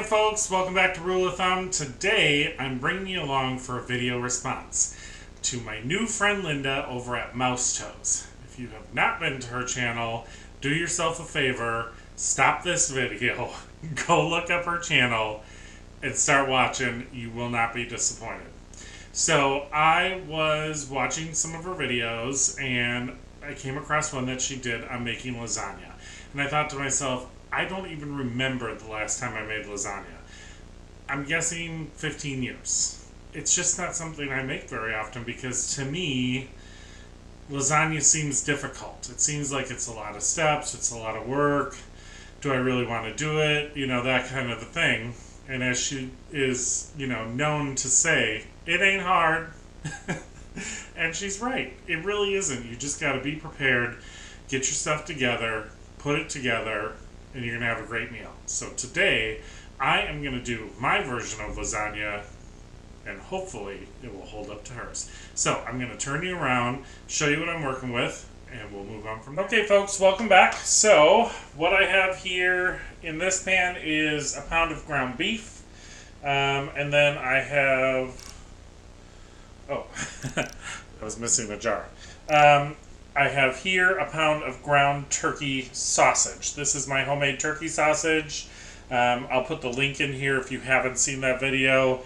Alright folks, welcome back to Rule of Thumb. Today I'm bringing you along for a video response to my new friend Linda over at Mouse Toes. If you have not been to her channel, do yourself a favor, stop this video, go look up her channel and start watching. You will not be disappointed. So I was watching some of her videos and I came across one that she did on making lasagna. And I thought to myself, I don't even remember the last time I made lasagna. I'm guessing 15 years. It's just not something I make very often because to me, lasagna seems difficult. It seems like it's a lot of steps, it's a lot of work. Do I really want to do it? You know, that kind of a thing. And as she is, known to say, it ain't hard. And she's right. It really isn't. You just got to be prepared, get your stuff together, put it together, and you're going to have a great meal. So today, I am going to do my version of lasagna, and hopefully it will hold up to hers. So I'm going to turn you around, show you what I'm working with, and we'll move on from there. Okay folks, welcome back. So what I have here in this pan is a pound of ground beef, and then I have, I was missing the jar. I have here a pound of ground turkey sausage. This is my homemade turkey sausage. I'll put the link in here if you haven't seen that video.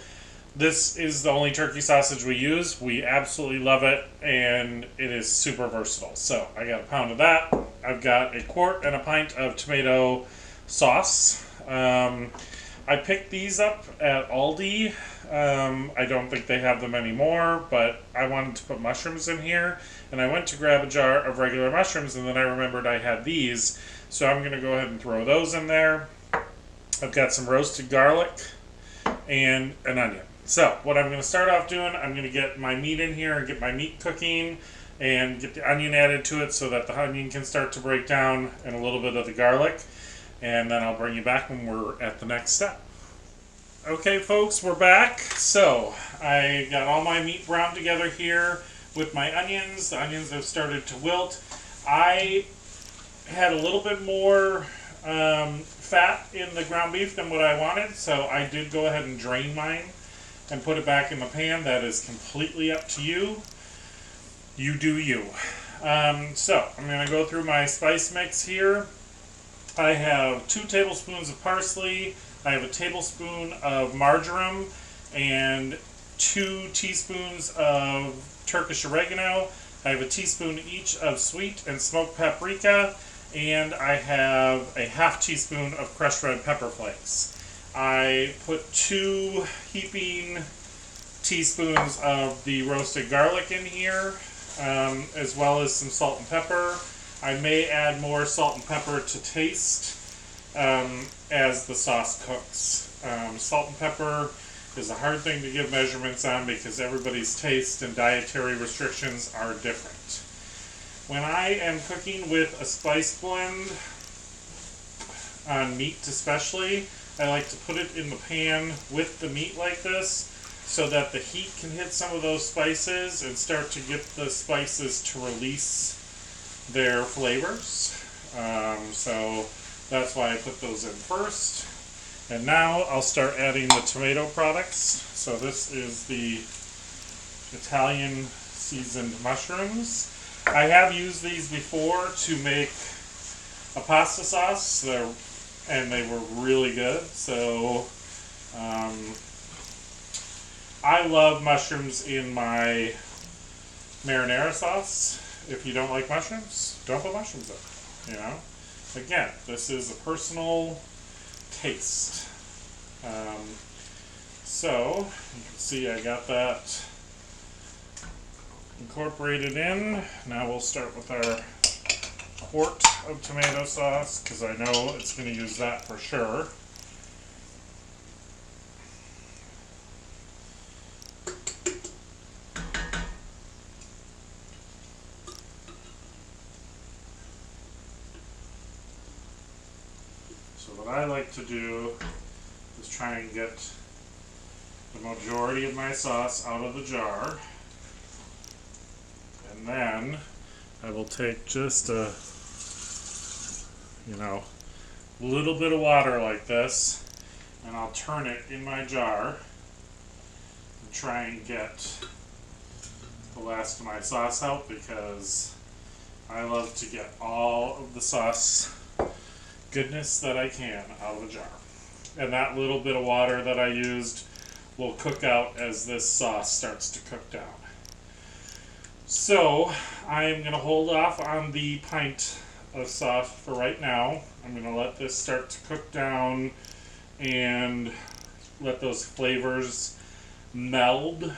This is the only turkey sausage we use. We absolutely love it, and it is super versatile. So I got a pound of that. I've got a quart and a pint of tomato sauce. I picked these up at Aldi. I don't think they have them anymore, but I wanted to put mushrooms in here, and I went to grab a jar of regular mushrooms, and then I remembered I had these, so I'm going to go ahead and throw those in there. I've got some roasted garlic and an onion. So what I'm going to start off doing, I'm going to get my meat in here and get my meat cooking and get the onion added to it so that the onion can start to break down and a little bit of the garlic, and then I'll bring you back when we're at the next step. Okay folks, we're back. So I got all my meat browned together here with my onions. The onions have started to wilt. I had a little bit more fat in the ground beef than what I wanted, so I did go ahead and drain mine and put it back in the pan. That is completely up to you. You do you. So I'm going to go through my spice mix here. I have 2 tablespoons of parsley. I have a tablespoon of marjoram and 2 teaspoons of Turkish oregano. I have a teaspoon each of sweet and smoked paprika, and I have a half teaspoon of crushed red pepper flakes. I put 2 heaping teaspoons of the roasted garlic in here, as well as some salt and pepper. I may add more salt and pepper to taste as the sauce cooks. Salt and pepper is a hard thing to give measurements on because everybody's taste and dietary restrictions are different. When I am cooking with a spice blend on meat especially, I like to put it in the pan with the meat like this so that the heat can hit some of those spices and start to get the spices to release their flavors. So that's why I put those in first. And now I'll start adding the tomato products. So this is the Italian seasoned mushrooms. I have used these before to make a pasta sauce, and they were really good. So I love mushrooms in my marinara sauce. If you don't like mushrooms, don't put mushrooms in, Again, this is a personal taste. So, you can see I got that incorporated in. Now we'll start with our quart of tomato sauce, because I know it's going to use that for sure. What I like to do is try and get the majority of my sauce out of the jar, and then I will take just a little bit of water like this and I'll turn it in my jar and try and get the last of my sauce out because I love to get all of the sauce goodness that I can out of a jar. And that little bit of water that I used will cook out as this sauce starts to cook down. So I'm going to hold off on the pint of sauce for right now. I'm going to let this start to cook down and let those flavors meld.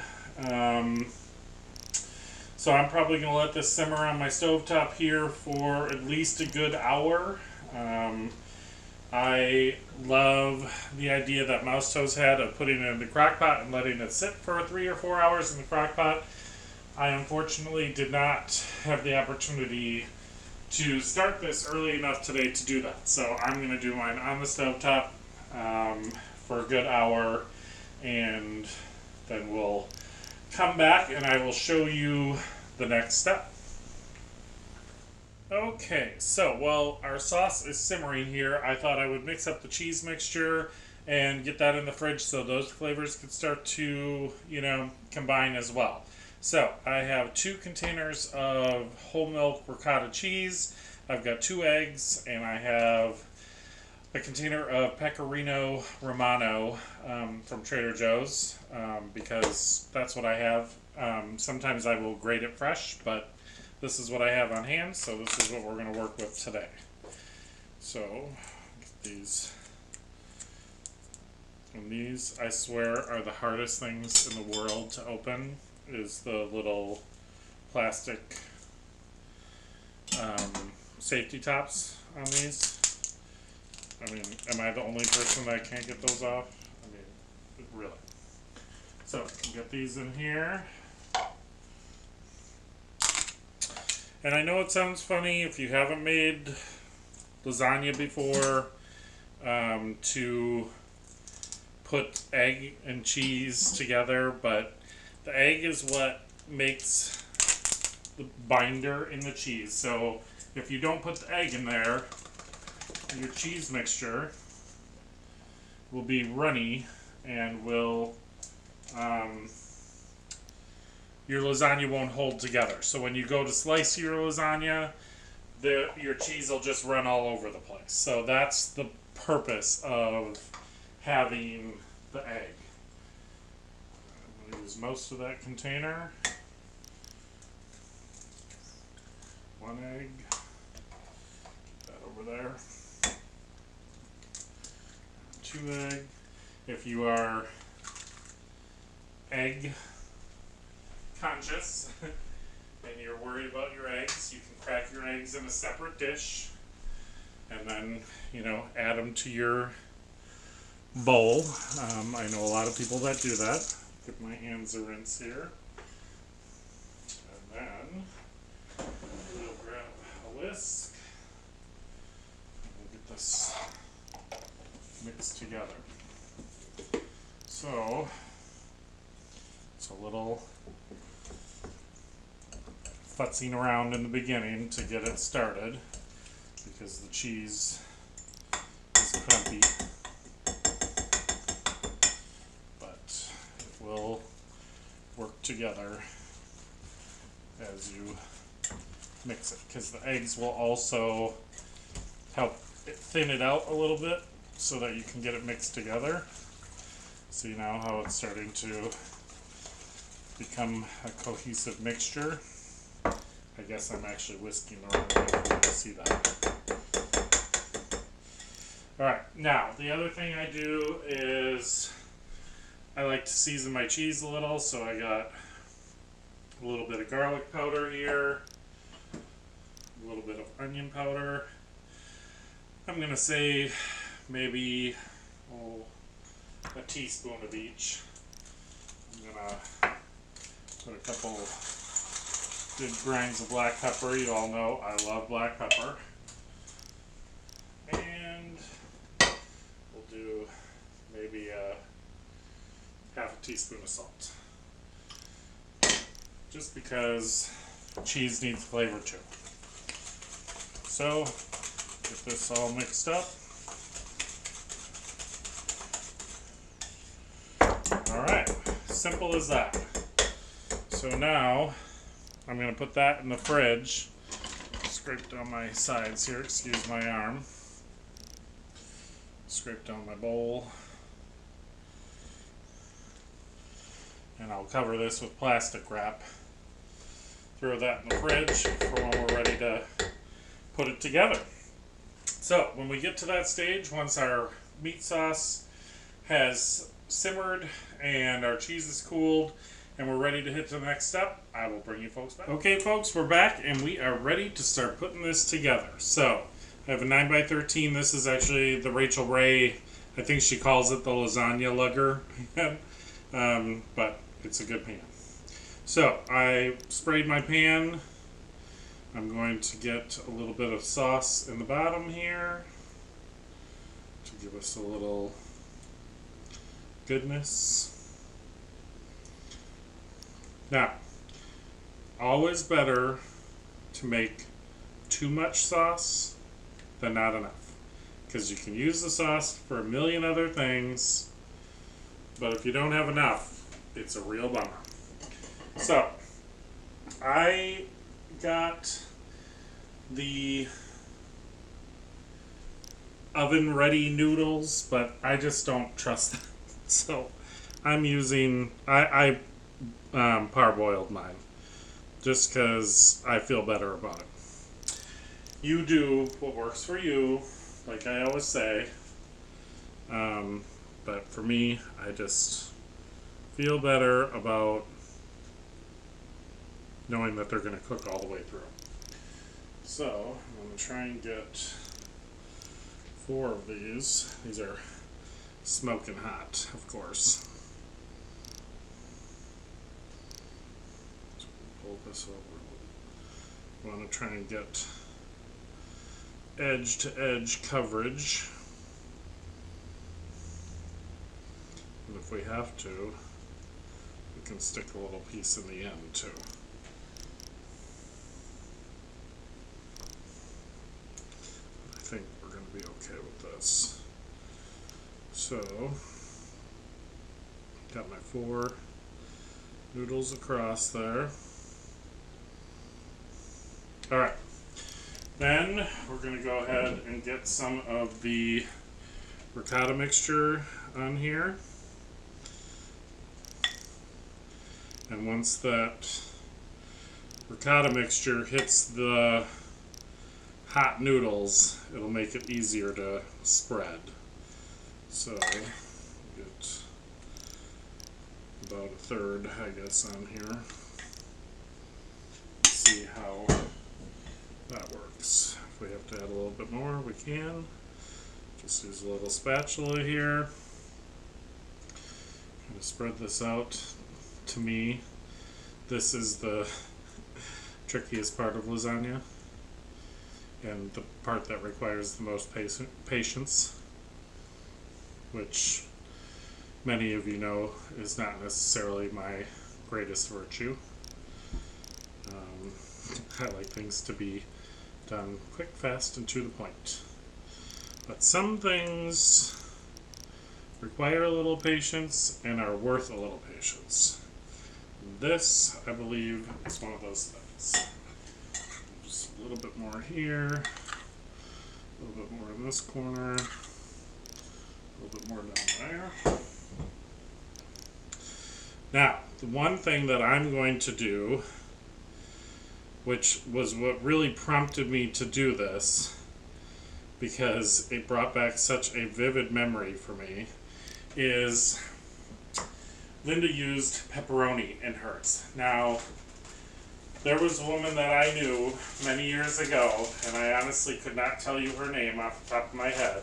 So I'm probably going to let this simmer on my stovetop here for at least a good hour. I love the idea that Mouse Toes had of putting it in the crock pot and letting it sit for 3 or 4 hours in the crock pot. I unfortunately did not have the opportunity to start this early enough today to do that. So I'm going to do mine on the stovetop for a good hour, and then we'll come back and I will show you the next step. Okay, so while our sauce is simmering here, I thought I would mix up the cheese mixture and get that in the fridge so those flavors could start to, combine as well. So I have 2 containers of whole milk ricotta cheese. I've got 2 eggs, and I have a container of pecorino romano from Trader Joe's because that's what I have. Sometimes I will grate it fresh, but this is what I have on hand, so this is what we're going to work with today. So, get these. And these, I swear, are the hardest things in the world to open, is the little plastic safety tops on these. I mean, am I the only person that can't get those off? I mean, really. So, get these in here. And I know it sounds funny if you haven't made lasagna before to put egg and cheese together, but the egg is what makes the binder in the cheese. So if you don't put the egg in there, your cheese mixture will be runny and will your lasagna won't hold together. So when you go to slice your lasagna, your cheese will just run all over the place. So that's the purpose of having the egg. I'm going to use most of that container. 1 egg. Get that over there. 2 egg. If you are egg conscious and you're worried about your eggs, you can crack your eggs in a separate dish and then, add them to your bowl. I know a lot of people that do that. Give my hands a rinse here. And then we'll grab a whisk and we'll get this mixed together. So it's a little futzing around in the beginning to get it started because the cheese is crumpy, but it will work together as you mix it, because the eggs will also help thin it out a little bit so that you can get it mixed together. See now how it's starting to become a cohesive mixture. I guess I'm actually whisking the wrong way for you to see that. Alright, now the other thing I do is I like to season my cheese a little, so I got a little bit of garlic powder here, a little bit of onion powder. I'm going to say maybe a teaspoon of each. I'm going to put a couple good grinds of black pepper. You all know I love black pepper. And we'll do maybe half a teaspoon of salt. Just because cheese needs flavor too. So, get this all mixed up. Simple as that. So now I'm going to put that in the fridge. Scrape down my sides here, excuse my arm. Scrape down my bowl. And I'll cover this with plastic wrap. Throw that in the fridge for when we're ready to put it together. So when we get to that stage, once our meat sauce has simmered and our cheese is cooled and we're ready to hit the next step, I will bring you folks back. Okay folks, we're back and we are ready to start putting this together. So I have a 9x13. This is actually the Rachel Ray, I think she calls it the lasagna lugger pan, but it's a good pan. So I sprayed my pan. I'm going to get a little bit of sauce in the bottom here to give us a little goodness. Now, always better to make too much sauce than not enough, because you can use the sauce for a million other things, but if you don't have enough, it's a real bummer. So, I got the oven ready noodles, but I just don't trust them. So I'm using, I parboiled mine just because I feel better about it. You do what works for you, like I always say, but for me, I just feel better about knowing that they're going to cook all the way through. So I'm going to try and get 4 of these. These are smoking hot, of course. So pull this over. I want to try and get edge to edge coverage. And if we have to, we can stick a little piece in the end too. I think we're going to be okay with this. So, got my 4 noodles across there. Alright, then we're going to go ahead and get some of the ricotta mixture on here. And once that ricotta mixture hits the hot noodles, it'll make it easier to spread. So get about 1/3, I guess, on here. See how that works. If we have to add a little bit more, we can. Just use a little spatula here. Kind of spread this out. To me, this is the trickiest part of lasagna, and the part that requires the most patience, which many of you know is not necessarily my greatest virtue. I like things to be done quick, fast, and to the point. But some things require a little patience and are worth a little patience. This, I believe, is one of those things. Just a little bit more here, a little bit more in this corner, a little bit more down there. Now, the one thing that I'm going to do, which was what really prompted me to do this, because it brought back such a vivid memory for me, is Linda used pepperoni in hers. Now, there was a woman that I knew many years ago, and I honestly could not tell you her name off the top of my head,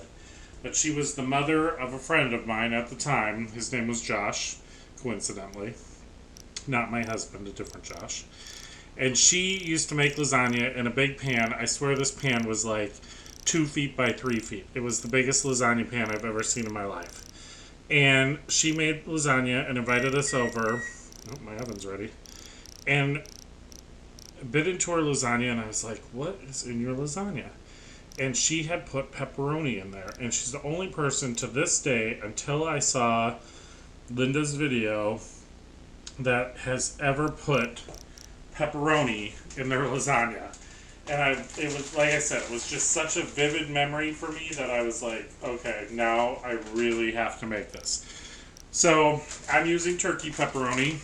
but she was the mother of a friend of mine at the time. His name was Josh, coincidentally. Not my husband, a different Josh. And she used to make lasagna in a big pan. I swear this pan was like 2 feet by 3 feet. It was the biggest lasagna pan I've ever seen in my life. And she made lasagna and invited us over. Oh, my oven's ready. And bit into her lasagna, and I was like, what is in your lasagna? And she had put pepperoni in there. And she's the only person to this day, until I saw Linda's video, that has ever put pepperoni in their lasagna. And it was, like I said, it was just such a vivid memory for me that I was like, okay, now I really have to make this. So I'm using turkey pepperoni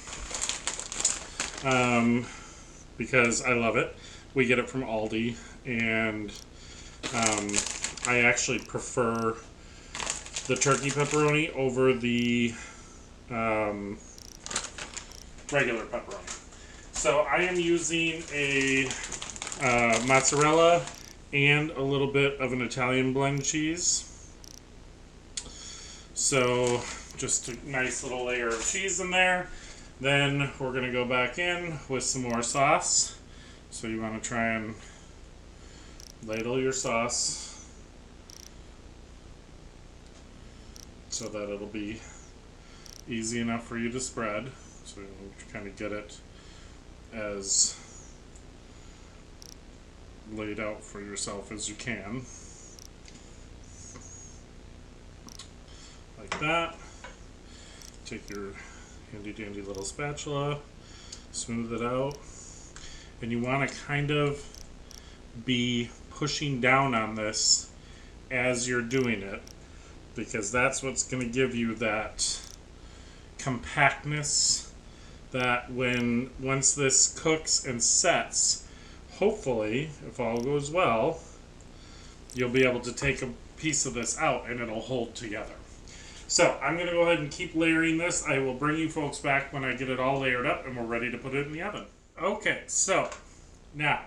because I love it. We get it from Aldi, and I actually prefer the turkey pepperoni over the regular pepperoni. So I am using a mozzarella and a little bit of an Italian blend cheese. So just a nice little layer of cheese in there. Then we're going to go back in with some more sauce. So you want to try and ladle your sauce so that it'll be easy enough for you to spread. So you kind of get it as laid out for yourself as you can. Like that. Take your handy dandy little spatula, smooth it out, and you want to kind of be pushing down on this as you're doing it, because that's what's going to give you that compactness that once this cooks and sets, hopefully, if all goes well, you'll be able to take a piece of this out and it'll hold together. So I'm going to go ahead and keep layering this. I will bring you folks back when I get it all layered up and we're ready to put it in the oven. Okay, so now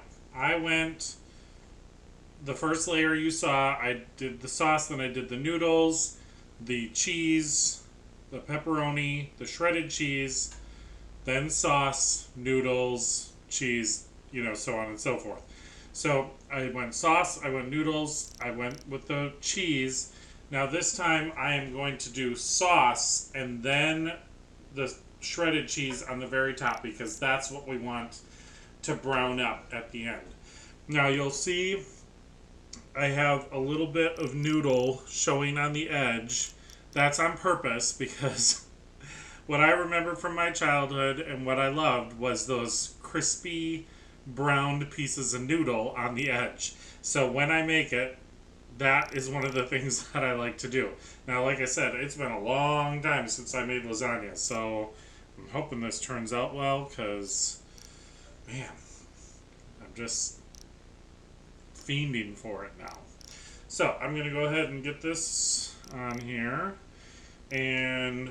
the first layer you saw, I did the sauce, then I did the noodles, the cheese, the pepperoni, the shredded cheese, then sauce, noodles, cheese, so on and so forth. So I went sauce, I went noodles, I went with the cheese. Now this time I am going to do sauce and then the shredded cheese on the very top, because that's what we want to brown up at the end. Now you'll see I have a little bit of noodle showing on the edge. That's on purpose, because what I remember from my childhood and what I loved was those crispy browned pieces of noodle on the edge. So when I make it, that is one of the things that I like to do. Now, like I said, it's been a long time since I made lasagna, so I'm hoping this turns out well, because, man, I'm just fiending for it now. So I'm going to go ahead and get this on here, and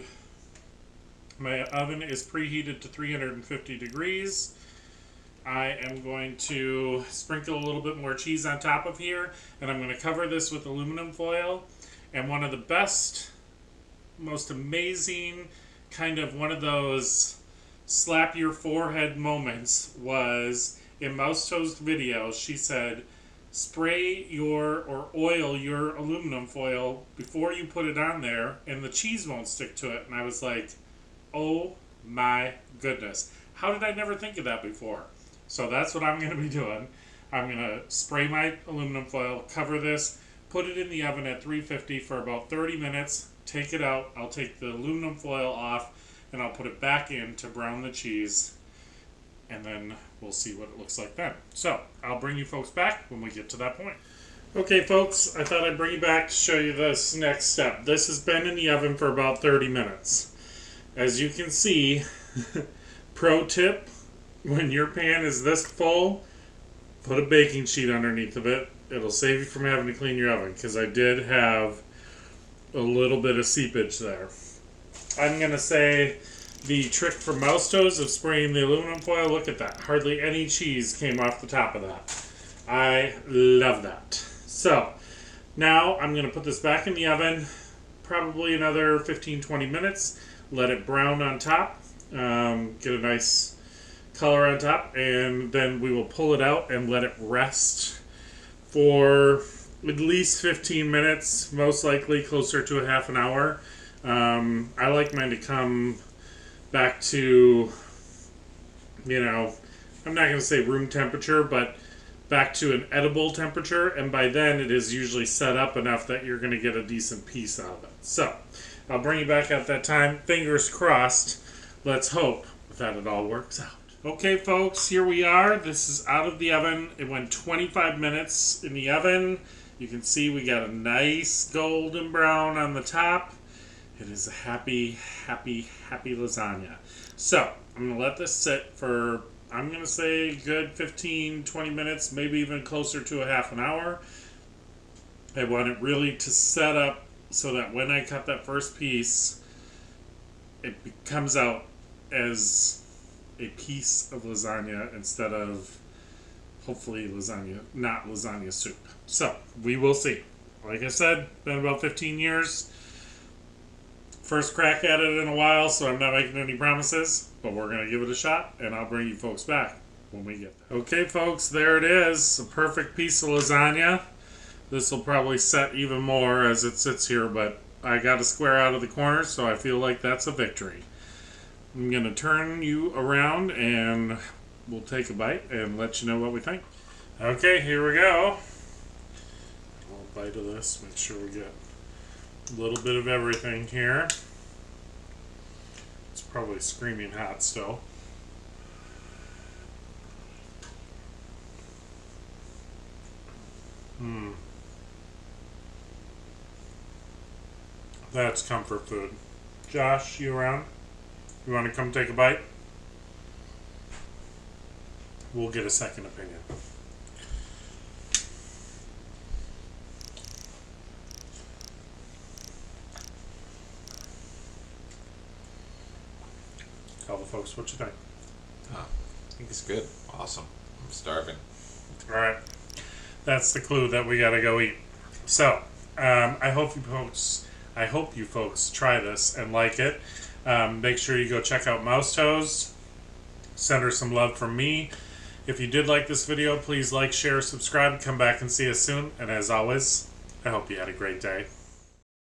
my oven is preheated to 350 degrees. I am going to sprinkle a little bit more cheese on top of here, and I'm going to cover this with aluminum foil. And one of the best, most amazing, kind of one of those slap your forehead moments was in Mouse Toast video. She said, spray or oil your aluminum foil before you put it on there, and the cheese won't stick to it. And I was like, oh my goodness. How did I never think of that before? So that's what I'm going to be doing. I'm going to spray my aluminum foil, cover this, put it in the oven at 350 for about 30 minutes, take it out. I'll take the aluminum foil off, and I'll put it back in to brown the cheese, and then we'll see what it looks like then. So I'll bring you folks back when we get to that point. Okay, folks, I thought I'd bring you back to show you this next step. This has been in the oven for about 30 minutes. As you can see, pro tip, when your pan is this full, put a baking sheet underneath of it. It'll save you from having to clean your oven, because I did have a little bit of seepage there. I'm going to say the trick for Mouse Toast of spraying the aluminum foil, look at that. Hardly any cheese came off the top of that. I love that. So, now I'm going to put this back in the oven, probably another 15-20 minutes. Let it brown on top, get a nice color on top, and then we will pull it out and let it rest for at least 15 minutes, most likely closer to a half an hour. I like mine to come back to, I'm not going to say room temperature, but back to an edible temperature, and by then it is usually set up enough that you're going to get a decent piece out of it. So I'll bring you back at that time. Fingers crossed. Let's hope that it all works out. Okay, folks, here we are. This is out of the oven. It went 25 minutes in the oven. You can see we got a nice golden brown on the top. It is a happy, happy, happy lasagna. So, I'm going to let this sit for, I'm going to say, good 15, 20 minutes, maybe even closer to a half an hour. I want it really to set up so that when I cut that first piece, it comes out as a piece of lasagna instead of, hopefully, lasagna, not lasagna soup. So, we will see. Like I said, been about 15 years. First crack at it in a while, so I'm not making any promises, but we're going to give it a shot, and I'll bring you folks back when we get there. Okay, folks, there it is. A perfect piece of lasagna. This will probably set even more as it sits here, but I got a square out of the corner, so I feel like that's a victory. I'm going to turn you around, and we'll take a bite and let you know what we think. Okay, here we go. A little bite of this, make sure we get a little bit of everything here. It's probably screaming hot still. That's comfort food. Josh, you around? You want to come take a bite? We'll get a second opinion. Tell the folks what you think. I think it's good. Awesome. I'm starving. Alright. That's the clue that we gotta go eat. So, I hope you folks try this and like it. Make sure you go check out Mouse Toes. Send her some love from me. If you did like this video, please like, share, subscribe, come back and see us soon. And as always, I hope you had a great day.